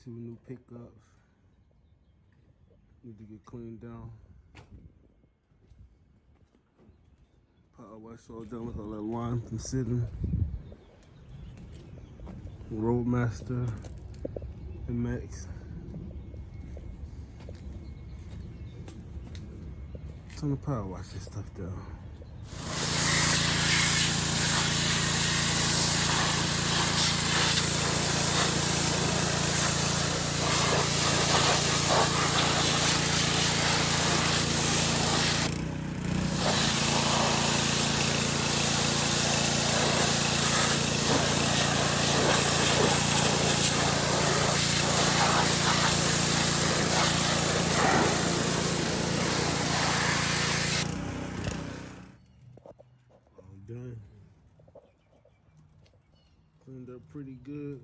2 new pickups. Need to get cleaned down. Power wash all done with all that wine from sitting. Roadmaster MX. Time to power wash this stuff down. Done. Cleaned up pretty good.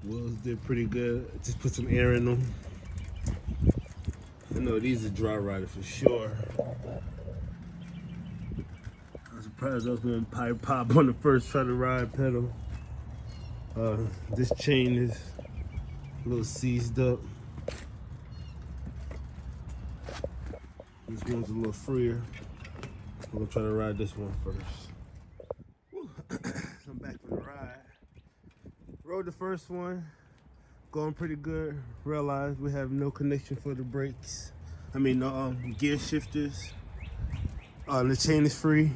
Wheels did pretty good. Just put some air in them. I know these are dry rotted for sure. I'm surprised I was gonna pipe pop on the first try to ride pedal. This chain is a little seized up. This one's a little freer. I'm gonna try to ride this one first. I'm back from the ride. Rode the first one, going pretty good. Realized we have no connection for the brakes. I mean, no gear shifters. The chain is free.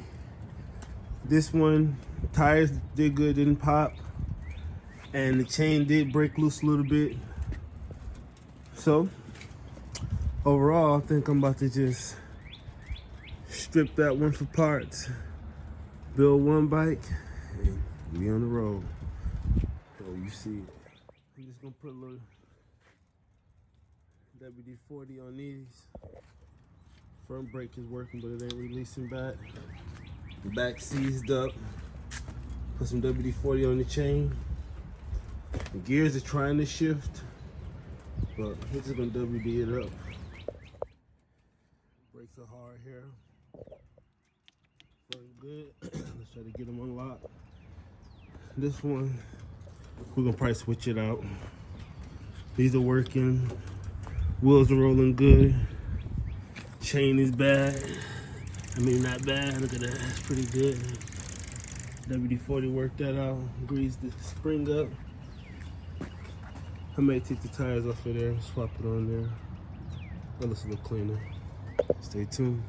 This one, tires did good, didn't pop. And the chain did break loose a little bit. So, overall, I think I'm about to just strip that one for parts, build one bike, and be on the road. Oh, you see it. I'm just gonna put a little WD-40 on these. Front brake is working, but it ain't releasing back. The back seized up. Put some WD-40 on the chain. The gears are trying to shift, but we're just gonna WD it up. Brakes are hard here. Front good. Let's try to get them unlocked. This one, we're gonna probably switch it out. These are working. Wheels are rolling good. Chain is bad. I mean, not bad. Look at that. That's pretty good. WD-40 worked that out. Greased the spring up. I may take the tires off of there, swap it on there. That looks a little cleaner. Stay tuned.